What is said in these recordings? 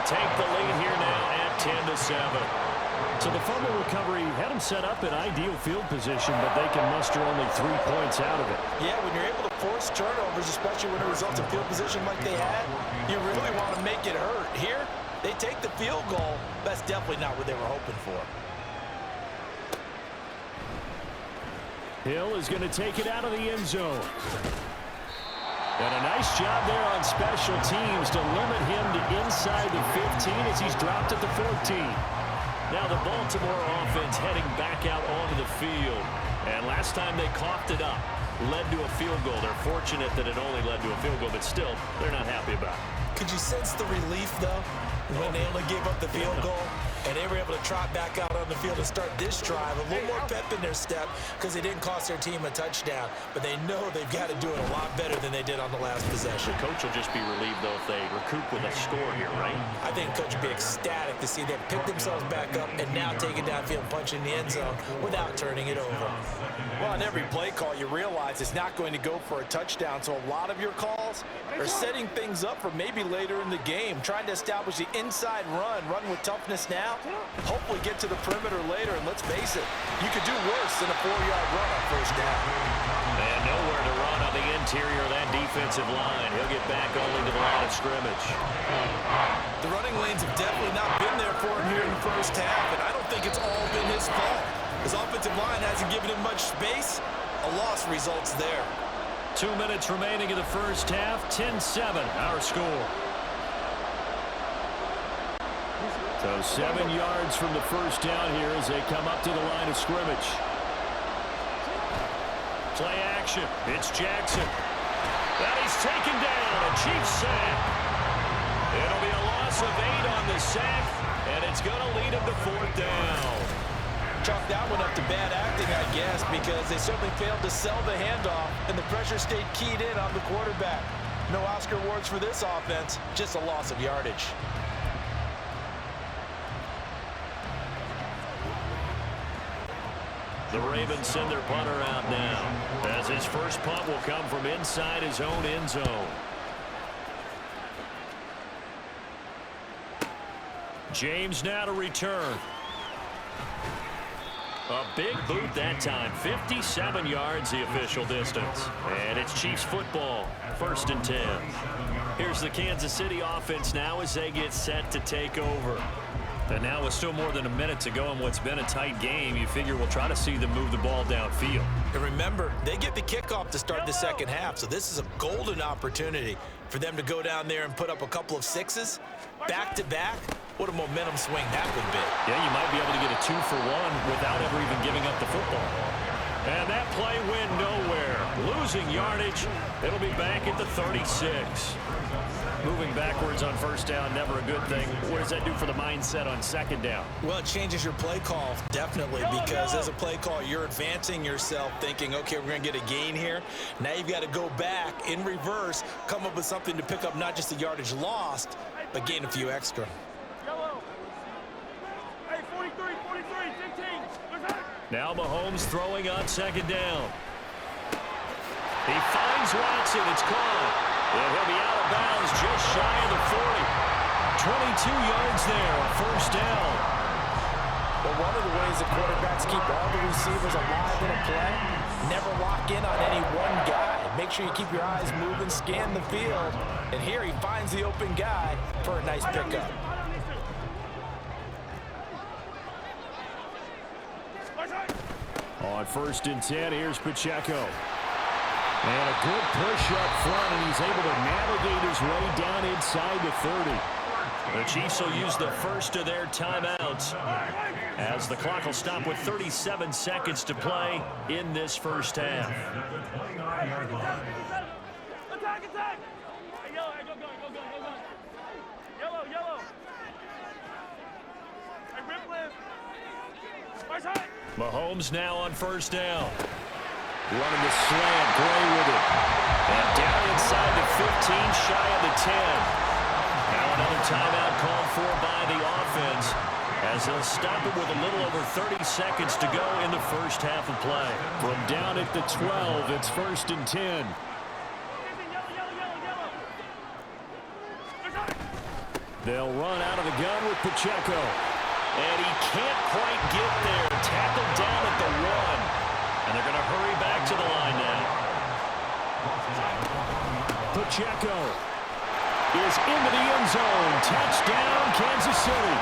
take the lead here now at 10-7. So the fumble recovery had them set up in ideal field position, but they can muster only 3 points out of it. Yeah, when you're able to force turnovers, especially when it results in field position like they had, you really want to make it hurt. Here, they take the field goal. That's definitely not what they were hoping for. Hill is going to take it out of the end zone. And a nice job there on special teams to limit him to inside the 15 as he's dropped at the 14. Now the Baltimore offense heading back out onto the field. And last time they coughed it up, led to a field goal. They're fortunate that it only led to a field goal, but still, they're not happy about it. Could you sense the relief, though, when they only gave up the field goal? And they were able to trot back out on the field and start this drive. A little more pep in their step because they didn't cost their team a touchdown. But they know they've got to do it a lot better than they did on the last possession. The coach will just be relieved, though, if they recoup with a score here, right? I think the coach would be ecstatic to see them pick themselves back up and now take it downfield and punch in the end zone without turning it over. Well, on every play call, you realize it's not going to go for a touchdown. So a lot of your calls are setting things up for maybe later in the game, trying to establish the inside run with toughness now. Hopefully get to the perimeter later, and let's face it, you could do worse than a 4-yard run on first down. And nowhere to run on the interior of that defensive line. He'll get back only to the line of scrimmage. The running lanes have definitely not been there for him here in the first half, and I don't think it's all been his fault. His offensive line hasn't given him much space. A loss results there. 2 minutes remaining in the first half. 10-7, our score. So 7 yards from the first down here as they come up to the line of scrimmage. Play action. It's Jackson. And he's taken down. A Chiefs sack. It'll be a loss of 8 on the sack, and it's going to lead him to 4th down. Chalk that one up to bad acting, I guess, because they certainly failed to sell the handoff, and the pressure stayed keyed in on the quarterback. No Oscar awards for this offense, just a loss of yardage. The Ravens send their punter out now, as his first punt will come from inside his own end zone. James now to return. A big boot that time, 57 yards the official distance. And it's Chiefs football, 1st and 10. Here's the Kansas City offense now as they get set to take over. And now with still more than a minute to go in what's been a tight game, you figure we'll try to see them move the ball downfield. And remember, they get the kickoff to start the second half, so this is a golden opportunity for them to go down there and put up a couple of sixes back-to-back. What a momentum swing that would be. Yeah, you might be able to get a 2-for-1 without ever even giving up the football. And that play went nowhere. Losing yardage. It'll be back at the 36. Moving backwards on first down, never a good thing. What does that do for the mindset on second down? Well, it changes your play call, definitely, because as a play call, you're advancing yourself, thinking, okay, we're going to get a gain here. Now you've got to go back in reverse, come up with something to pick up not just the yardage lost, but gain a few extra. Now Mahomes throwing on second down. He finds Watson. It's caught. And he'll be out of bounds just shy of the 40. 22 yards there, first down. Well, one of the ways the quarterbacks keep all the receivers alive in a play, never lock in on any one guy. Make sure you keep your eyes moving, scan the field. And here he finds the open guy for a nice pickup. On 1st and 10, here's Pacheco. And a good push up front, and he's able to navigate his way down inside the 30. The Chiefs will use the first of their timeouts as the clock will stop with 37 seconds to play in this first half. Attack, attack! Hey, yellow, hey, go. Yellow, yellow. Hey, rip lift. Right side. Mahomes now on first down. Running the slant, Gray with it. And down inside the 15, shy of the 10. Now another timeout called for by the offense as they'll stop it with a little over 30 seconds to go in the first half of play. From down at the 12, it's 1st and 10. They'll run out of the gun with Pacheco. And he can't quite get there. Tackled down at the 1. And they're going to hurry back to the line now. Pacheco is into the end zone. Touchdown, Kansas City.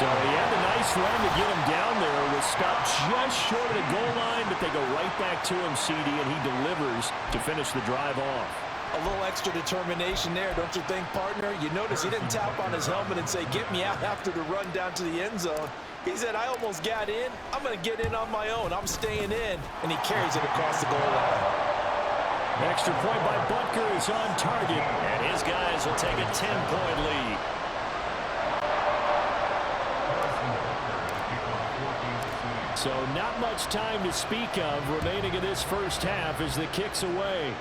So he had a nice run to get him down there. Was stopped just short of the goal line, but they go right back to him, CD, and he delivers to finish the drive off. A little extra determination there, don't you think, partner? You notice he didn't tap on his helmet and say, get me out after the run down to the end zone. He said, I almost got in. I'm going to get in on my own. I'm staying in. And he carries it across the goal line. Extra point by Butker is on target. And his guys will take a 10-point lead. So not much time to speak of remaining in this first half as the kick's away.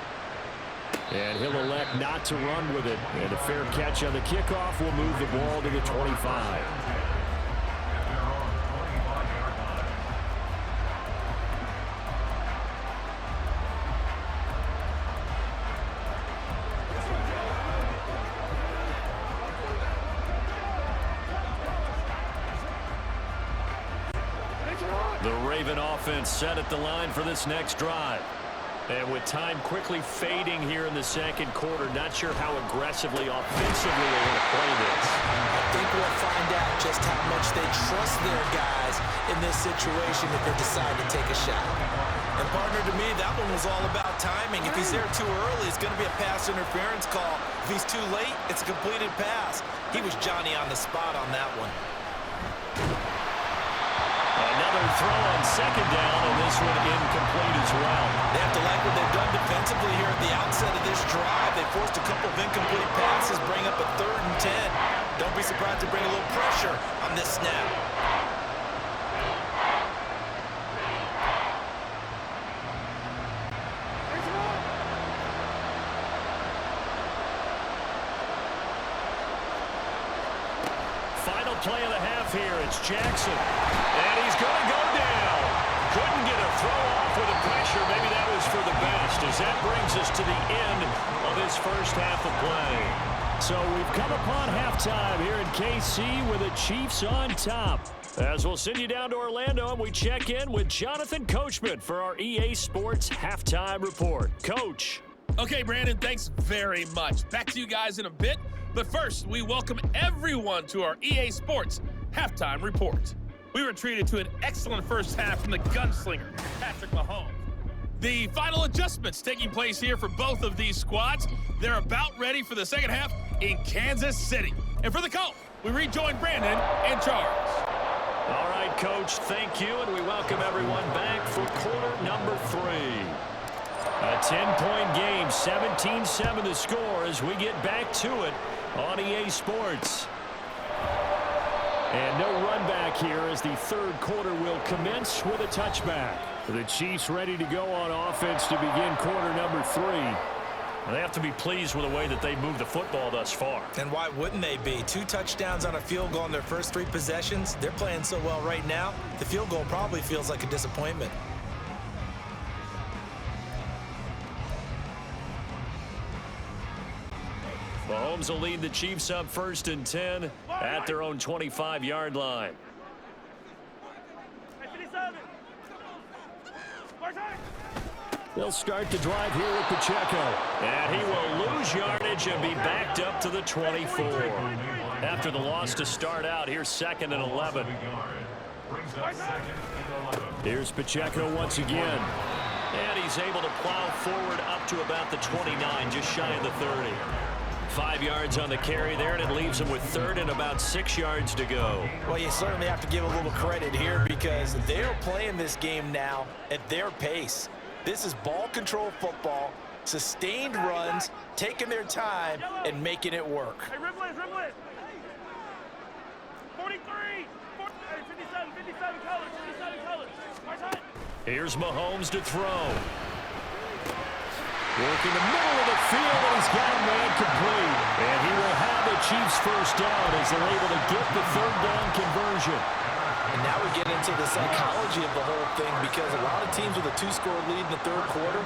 And he'll elect not to run with it. And a fair catch on the kickoff will move the ball to the 25. The Raven offense set at the line for this next drive. And with time quickly fading here in the second quarter, not sure how aggressively, offensively they're going to play this. I think we'll find out just how much they trust their guys in this situation if they decide to take a shot. And, partner, to me, that one was all about timing. If he's there too early, it's going to be a pass interference call. If he's too late, it's a completed pass. He was Johnny on the spot on that one. Another throw on second down, and this one incomplete as well. They have to like what they've done defensively here at the outset of this drive. They forced a couple of incomplete passes, bring up a 3rd and 10. Don't be surprised to bring a little pressure on this snap. Final play of the half here. It's Jackson. And he's going to go down. Couldn't get a throw off with the pressure. Maybe that was for the best, as that brings us to the end of this first half of play. So we've come upon halftime here in KC with the Chiefs on top. As we'll send you down to Orlando, and we check in with Jonathan Coachman for our EA Sports Halftime Report. Coach. Okay, Brandon, thanks very much. Back to you guys in a bit. But first, we welcome everyone to our EA Sports Halftime Report. We were treated to an excellent first half from the gunslinger, Patrick Mahomes. The final adjustments taking place here for both of these squads. They're about ready for the second half in Kansas City. And for the call, we rejoin Brandon and Charles. All right, Coach, thank you, and we welcome everyone back for quarter number 3. A 10-point game, 17-7 the score as we get back to it on EA Sports. And no run back here as the third quarter will commence with a touchback. The Chiefs ready to go on offense to begin quarter number 3. They have to be pleased with the way that they moved the football thus far. And why wouldn't they be? 2 touchdowns on a field goal in their first 3 possessions. They're playing so well right now, the field goal probably feels like a disappointment. Mahomes will lead the Chiefs up 1st and 10 at their own 25-yard line. They'll start the drive here with Pacheco. And he will lose yardage and be backed up to the 24. After the loss to start out, here's 2nd and 11. Here's Pacheco once again. And he's able to plow forward up to about the 29, just shy of the 30. 5 yards on the carry there, and it leaves him with 3rd and about 6 yards to go. Well, you certainly have to give a little credit here because they're playing this game now at their pace. This is ball control football, sustained runs, taking their time, and making it work. Hey, ribble it, ribble it. 43, 57 colors, 57 colors. Here's Mahomes to throw. Working the middle of the field, and he's got a man complete. And he will have the Chiefs first down as they're able to get the 3rd down conversion. And now we get into the psychology of the whole thing, because a lot of teams with a 2-score lead in the third quarter,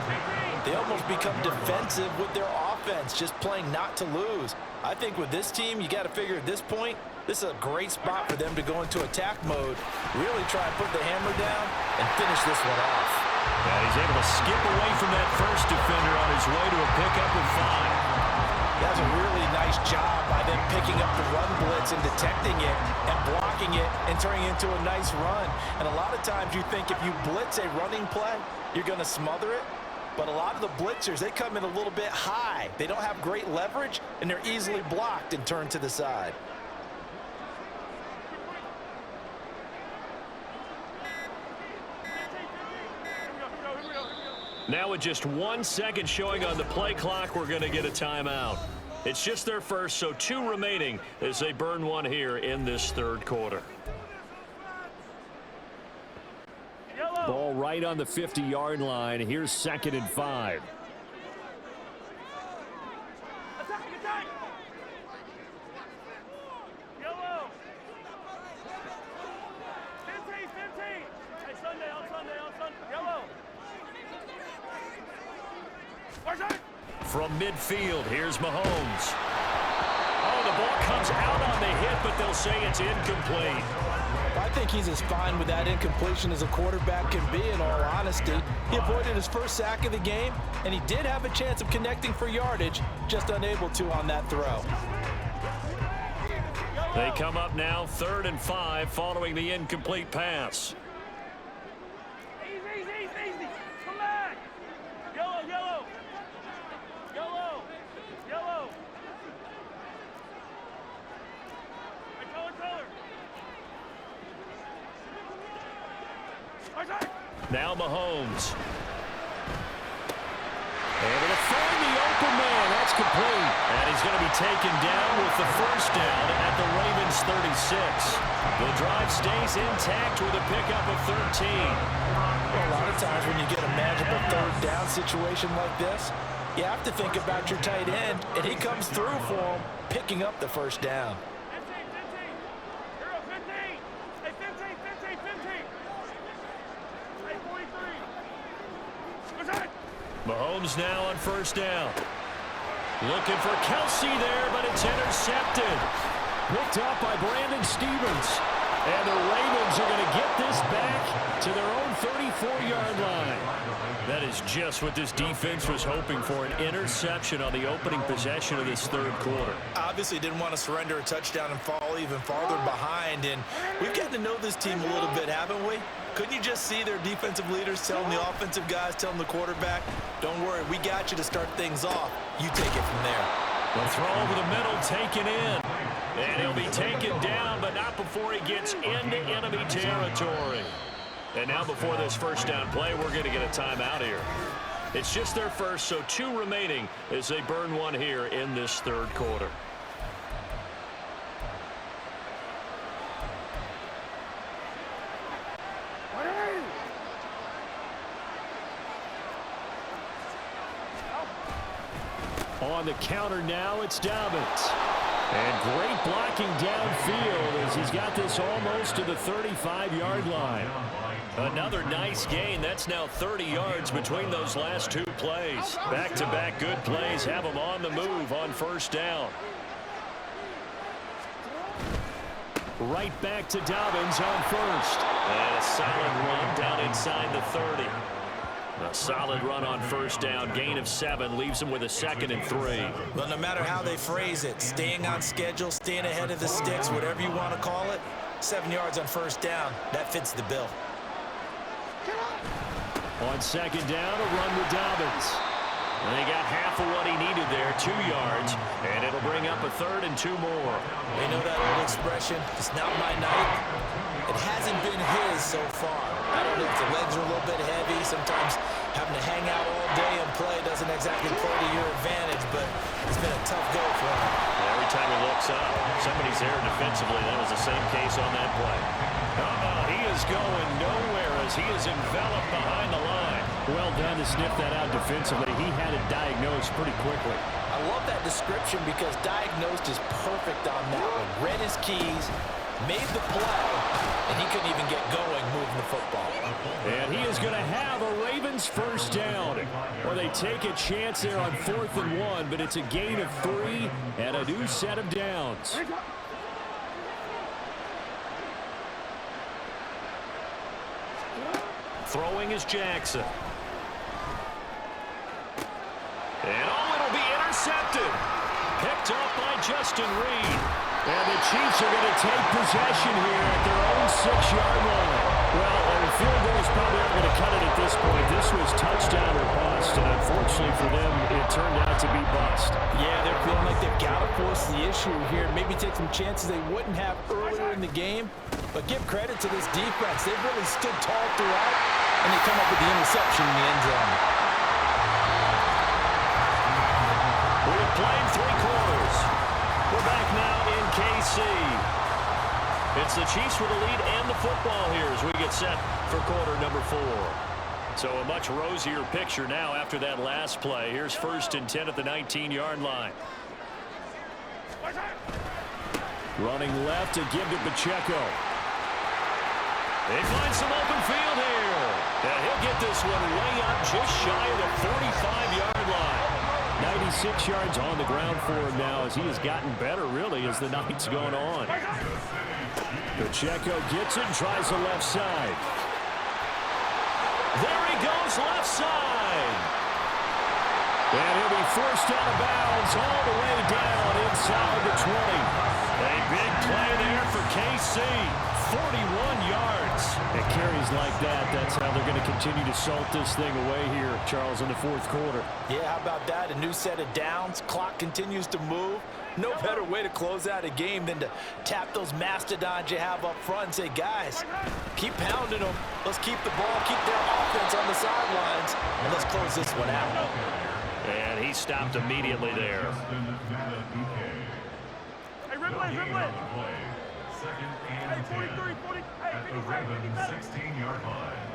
they almost become defensive with their offense, just playing not to lose. I think with this team, you got to figure at this point, this is a great spot for them to go into attack mode, really try and put the hammer down and finish this one off. Yeah, he's able to skip away from that first defender on his way to a pickup of 5. That's a really nice job by them picking up the run blitz and detecting it and blocking it and turning it into a nice run. And a lot of times you think if you blitz a running play, you're going to smother it. But a lot of the blitzers, they come in a little bit high. They don't have great leverage, and they're easily blocked and turned to the side. Now with just 1 second showing on the play clock, we're going to get a timeout. It's just their first, so 2 remaining as they burn one here in this third quarter. Ball right on the 50-yard line. Here's 2nd and 5. From midfield, here's Mahomes. Oh, the ball comes out on the hit, but they'll say it's incomplete. I think he's as fine with that incompletion as a quarterback can be, in all honesty. He avoided his first sack of the game, and he did have a chance of connecting for yardage, just unable to on that throw. They come up now 3rd and 5 following the incomplete pass. Easy. Come back. Yellow. Now Mahomes. Able to find the open man. That's complete. And he's going to be taken down with the first down at the Ravens 36. The drive stays intact with a pickup of 13. Well, a lot of times when you get a magical third down situation like this, you have to think about your tight end, and he comes through for him, picking up the first down. 15. Mahomes now on first down. Looking for Kelsey there, but it's intercepted. Picked up by Brandon Stevens. And the Ravens are going to get this back to their own 34-yard line. That is just what this defense was hoping for, an interception on the opening possession of this third quarter. Obviously didn't want to surrender a touchdown and fall even farther behind. And we've gotten to know this team a little bit, haven't we? Couldn't you just see their defensive leaders telling the offensive guys, telling the quarterback, don't worry, we got you to start things off. You take it from there. The throw over the middle taken in. And he'll be taken down, but not before he gets into enemy territory. And now before this first down play, we're going to get a timeout here. It's just their first, so 2 remaining as they burn one here in this third quarter. On the counter now, it's Dobbins. And great blocking downfield as he's got this almost to the 35-yard line. Another nice gain. That's now 30 yards between those last 2 plays. Back-to-back good plays have them on the move on first down. Right back to Dobbins on first. And a solid run down inside the 30. A solid run on first down, gain of 7, leaves them with a 2nd and 3. Well, no matter how they phrase it, staying on schedule, staying ahead of the sticks, whatever you want to call it, 7 yards on first down, that fits the bill. On second down, a run with Dobbins. And they got half of what he needed there, 2 yards, and it'll bring up a 3rd and 2 more. You know that old expression, it's not my night. It hasn't been his so far. I don't know if the legs are a little bit heavy. Sometimes having to hang out all day and play doesn't exactly play to your advantage, but it's been a tough go for him. Every time he looks up, somebody's there defensively. That was the same case on that play. He is going nowhere as he is enveloped behind the line. Well done to sniff that out defensively. He had it diagnosed pretty quickly. I love that description because diagnosed is perfect on that one. Read his keys, made the play, and he couldn't even get going moving the football. And he is going to have a Ravens first down. Well, they take a chance there on 4th and 1, but it's a gain of 3 and a new set of downs. Throwing is Jackson. And it'll be intercepted. Picked up by Justin Reed. And the Chiefs are going to take possession here at their own 6-yard line. Well, the field goal is probably not going to cut it at this point. This was touchdown or bust, and unfortunately for them, it turned out to be bust. Yeah, they're feeling like they've got to force the issue here. Maybe take some chances they wouldn't have earlier in the game. But give credit to this defense. They've really stood tall throughout, and they come up with the interception in the end zone. We've played 3 quarters. We're back now in KC. It's the Chiefs with the lead and the football here as we get set for quarter number 4. So a much rosier picture now after that last play. Here's 1st and 10 at the 19-yard line. Running left to give to Pacheco. They find some open field here. And he'll get this one way up just shy of the 45-yard line. 96 yards on the ground for him now as he has gotten better, really, as the night's gone on. Pacheco gets it and tries the left side. There he goes, left side. And he'll be forced out of bounds all the way down inside the 20. A big play there for KC. 41 yards. It carries like that. That's how they're going to continue to salt this thing away here, Charles, in the 4th quarter. Yeah, how about that? A new set of downs. Clock continues to move. No better way to close out a game than to tap those mastodons you have up front and say, guys, keep pounding them. Let's keep the ball, keep their offense on the sidelines, and let's close this one out. And he stopped immediately there. Hey, rip it, rip it. Hey, 43, 40, hey, 57, 16-yard line.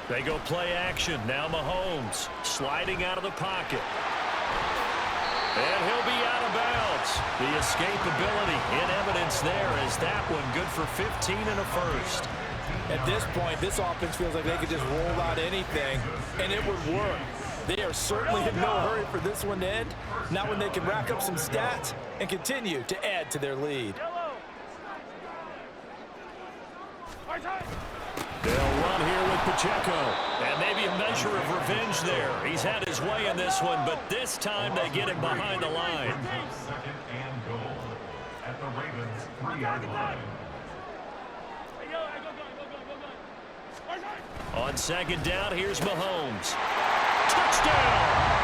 They go play action. Now Mahomes sliding out of the pocket. And he'll be out of bounds. The escapability in evidence there as that one good for 15 and a first. At this point, this offense feels like they could just roll out anything, and it would work. They are certainly in no hurry for this one to end. Not when they can rack up some stats and continue to add to their lead. They'll run here with Pacheco. And maybe a measure of revenge there. He's had his way in this one, but this time they get him behind the line. 2nd and goal at the Ravens 3-yard line. On 2nd down, here's Mahomes. Touchdown!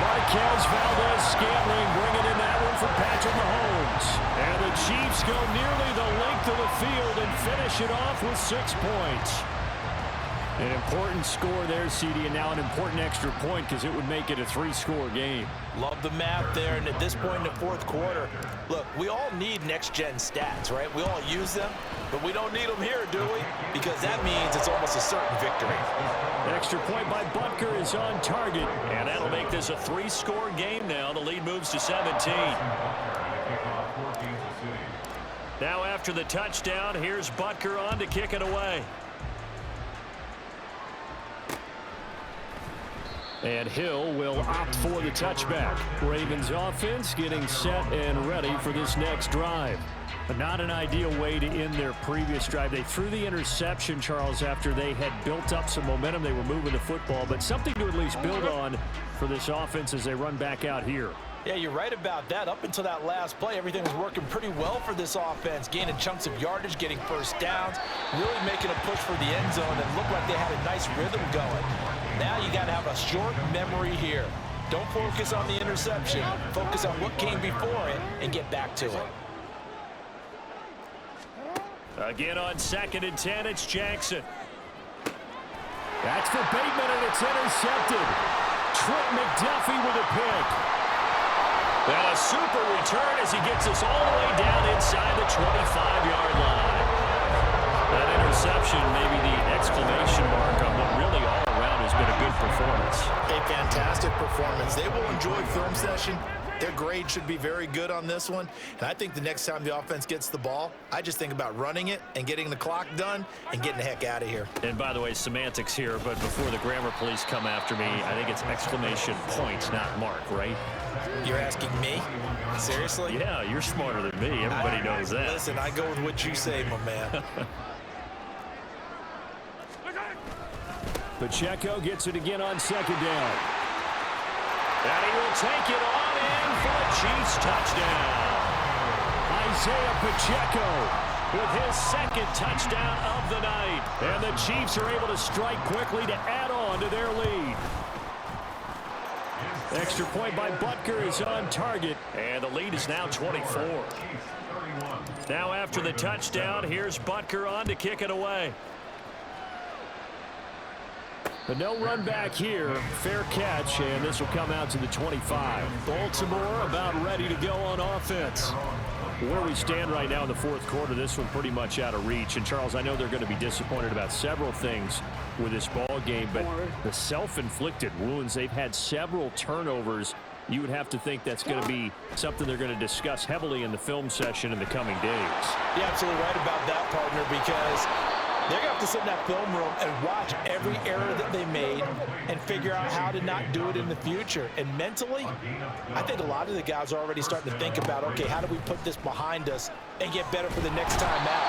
Marquez Valdez-Scantling bringing in that one for Patrick Mahomes. And the Chiefs go nearly the length of the field and finish it off with 6 points. An important score there, CD, and now an important extra point because it would make it a 3-score game. Love the math there, and at this point in the 4th quarter, look, we all need next-gen stats, right? We all use them, but we don't need them here, do we? Because that means it's almost a certain victory. Extra point by Butker is on target. And that'll make this a 3-score game now. The lead moves to 17. Now after the touchdown, here's Butker on to kick it away. And Hill will opt for the touchback. Ravens offense getting set and ready for this next drive. But not an ideal way to end their previous drive. They threw the interception, Charles, after they had built up some momentum. They were moving the football, but something to at least build on for this offense as they run back out here. Yeah, you're right about that. Up until that last play, everything was working pretty well for this offense, gaining chunks of yardage, getting first downs, really making a push for the end zone, and looked like they had a nice rhythm going. Now you got to have a short memory here. Don't focus on the interception. Focus on what came before it and get back to it. Again on 2nd and 10, it's Jackson. That's for Bateman, and it's intercepted. Trent McDuffie with a pick. And a super return as he gets us all the way down inside the 25-yard line. That interception, maybe the exclamation mark on what really all around has been a good performance. A fantastic performance. They will enjoy film session Their grade should be very good on this one. And I think the next time the offense gets the ball, I just think about running it and getting the clock done and getting the heck out of here. And by the way, semantics here, but before the grammar police come after me, I think it's exclamation point, not mark, right? You're asking me? Seriously? Yeah, you're smarter than me. Everybody knows that. Listen, I go with what you say, my man. Pacheco gets it again on second down. And he will take it on in for a Chiefs touchdown. Isaiah Pacheco With his second touchdown of the night. And the Chiefs are able to strike quickly to add on to their lead. Extra point by Butker is on target. And the lead is now 24. Now after the touchdown, here's Butker on to kick it away. But no run back here. Fair catch, and this will come out to the 25. Baltimore about ready to go on offense. Where we stand right now in the fourth quarter, this one pretty much out of reach. And, Charles, I know they're going to be disappointed about several things with this ball game, but the self-inflicted wounds, they've had several turnovers. You would have to think that's going to be something they're going to discuss heavily in the film session in the coming days. You're absolutely right about that, partner, because they're going to have to sit in that film room and watch every error that they made and figure out how to not do it in the future. And mentally, I think a lot of the guys are already starting to think about, okay, how do we put this behind us and get better for the next time out?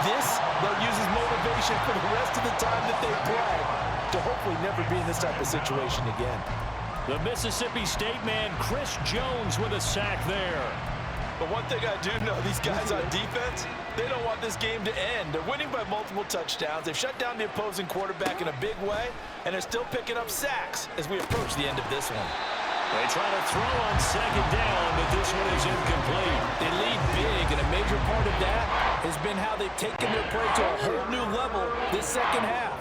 This, they'll use as motivation for the rest of the time that they play to hopefully never be in this type of situation again. The Mississippi State man, Chris Jones, with a sack there. But one thing I do know, these guys on defense, they don't want this game to end. They're winning by multiple touchdowns. They've shut down the opposing quarterback in a big way, and they're still picking up sacks as we approach the end of this one. They try to throw on second down, but this one is incomplete. They lead big, and a major part of that has been how they've taken their play to a whole new level this second half.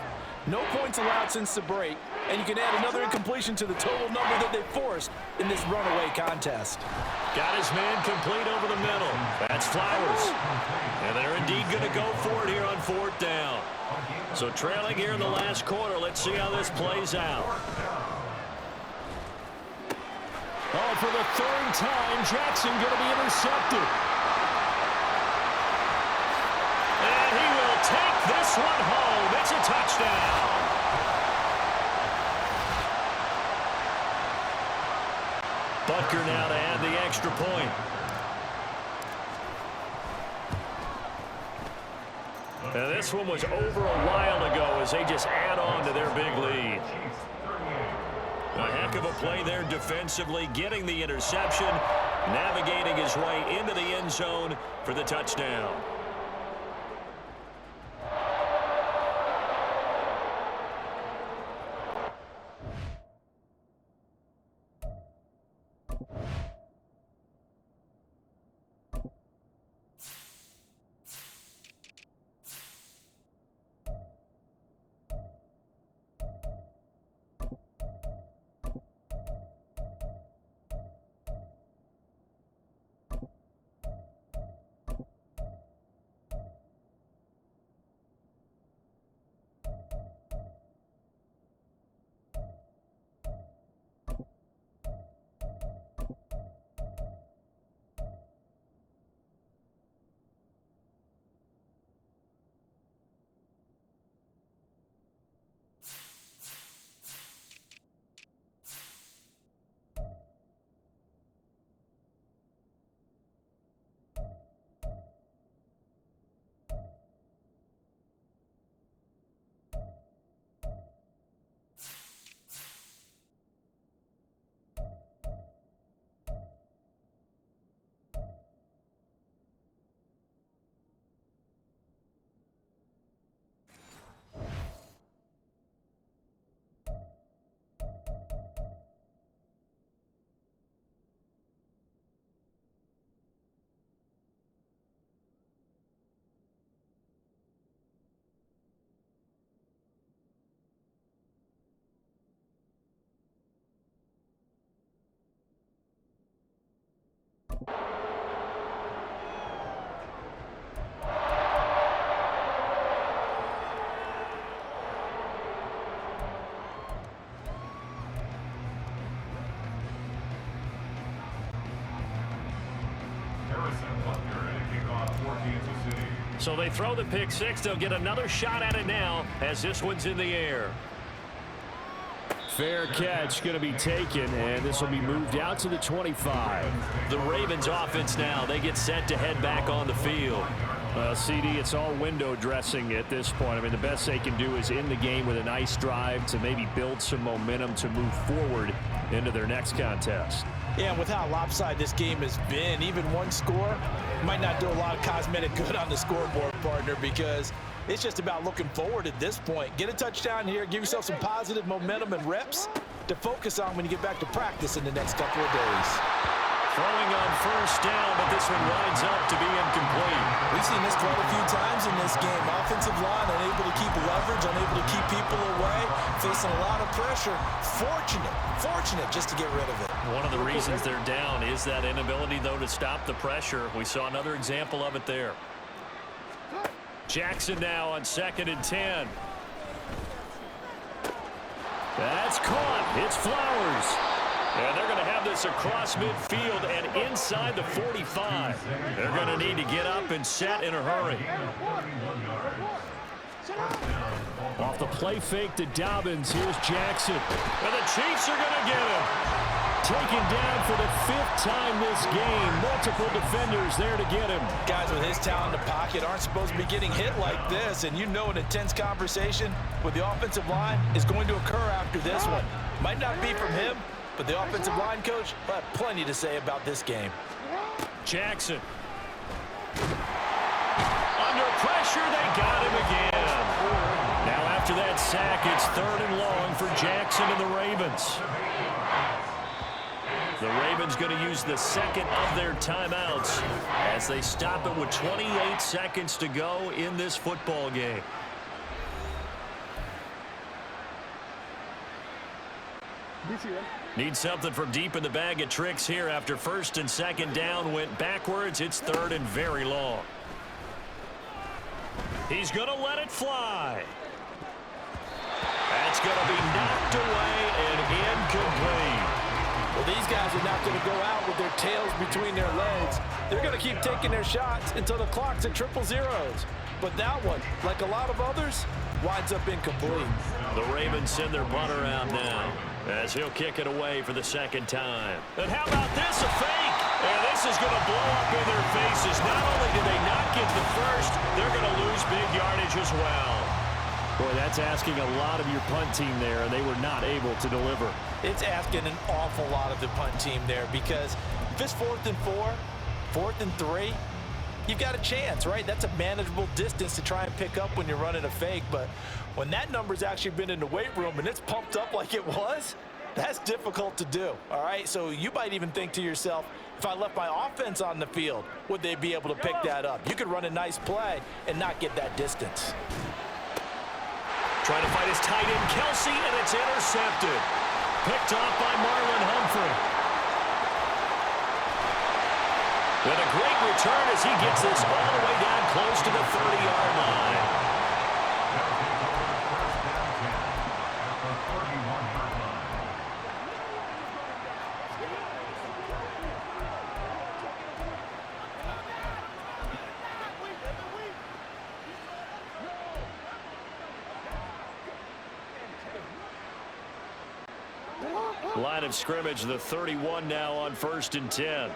No points allowed since the break, and you can add another incompletion to the total number that they forced in this runaway contest. Got his man complete over the middle. That's Flowers. And they're indeed going to go for it here on fourth down. So trailing here in the last quarter. Let's see how this plays out. Oh, for the third time, Jackson going to be intercepted. And he will take this one home. It's a touchdown. Butker now to add the extra point. Now this one was over a while ago as they just add on to their big lead. A heck of a play there defensively, getting the interception, navigating his way into the end zone for the touchdown. So they throw the pick six. They'll get another shot at it now as this one's in the air. Fair catch going to be taken, and this will be moved out to the 25. The Ravens offense now, they get set to head back on the field. CD, it's all window dressing at this point. I mean, the best they can do is end the game with a nice drive to maybe build some momentum to move forward into their next contest. Yeah, and with how lopsided this game has been, even one score might not do a lot of cosmetic good on the scoreboard, partner, because it's just about looking forward at this point. Get a touchdown here, give yourself some positive momentum and reps to focus on when you get back to practice in the next couple of days. Throwing on first down, but this one winds up to be incomplete. We've seen this quite a few times in this game. Offensive line unable to keep leverage, unable to keep people away, facing a lot of pressure. Fortunate just to get rid of it. One of the reasons they're down is that inability, though, to stop the pressure. We saw another example of it there. Jackson now on 2nd and 10. That's caught. It's Flowers. And they're going to have this across midfield and inside the 45. They're going to need to get up and set in a hurry. Off the play fake to Dobbins. Here's Jackson. And the Chiefs are going to get him. Taken down for the 5th time this game. Multiple defenders there to get him. Guys with his talent in the pocket aren't supposed to be getting hit like this. And you know an intense conversation with the offensive line is going to occur after this one. Might not be from him, but the offensive line coach will have plenty to say about this game. Jackson. Under pressure, they got him again. Now after that sack, it's 3rd and long for Jackson and the Ravens. The Ravens going to use the second of their timeouts as they stop it with 28 seconds to go in this football game. Need something from deep in the bag of tricks here after 1st and 2nd down went backwards. It's 3rd and very long. He's going to let it fly. That's going to be knocked away and incomplete. Well, these guys are not going to go out with their tails between their legs. They're going to keep taking their shots until the clock's at 000. But that one, like a lot of others, winds up incomplete. The Ravens send their punter out now as he'll kick it away for the 2nd time. And how about this, a fake? And this is going to blow up in their faces. Not only do they not get the first, they're going to lose big yardage as well. Boy, that's asking a lot of your punt team there, and they were not able to deliver. It's asking an awful lot of the punt team there because if it's 4th and 4, 4th and 3, you've got a chance, right? That's a manageable distance to try and pick up when you're running a fake. But when that number's actually been in the weight room and it's pumped up like it was, that's difficult to do, all right? So you might even think to yourself, if I left my offense on the field, would they be able to pick that up? You could run a nice play and not get that distance. Trying to fight his tight end, Kelsey, and it's intercepted. Picked off by Marlon Humphrey. And a great return as he gets this all the way down close to the 30-yard line. Line of scrimmage, the 31 now on 1st and 10.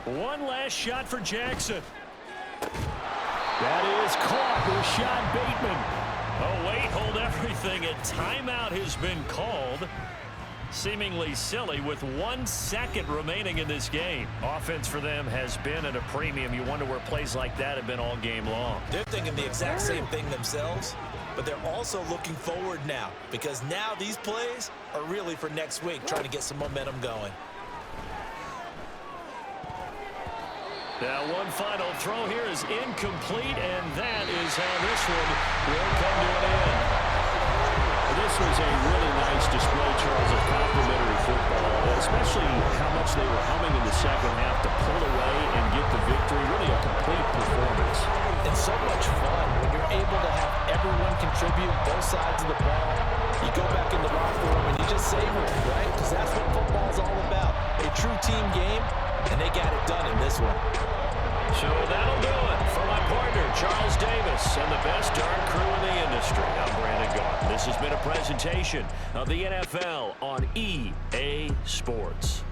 One last shot for Jackson. That is caught. Rashad Bateman. Oh, wait, hold everything. A timeout has been called. Seemingly silly with 1 second remaining in this game. Offense for them has been at a premium. You wonder where plays like that have been all game long. They're thinking the exact same thing themselves, but they're also looking forward now because now these plays are really for next week, trying to get some momentum going. Now one final throw here is incomplete, and that is how this one will come to an end. This was a really nice display, Charles, of complimentary football, especially how much they were humming in the second half to pull away and get the victory. Really a complete performance. It's so much fun when you're able to have everyone contribute both sides of the ball. You go back in the locker room and you just savor it, right? Because that's what football's all about. A true team game and they got it done in this one. So that'll do it for my partner, Charles Davis, and the best darn crew in the industry. I'm Brandon Gaughan. This has been a presentation of the NFL on EA Sports.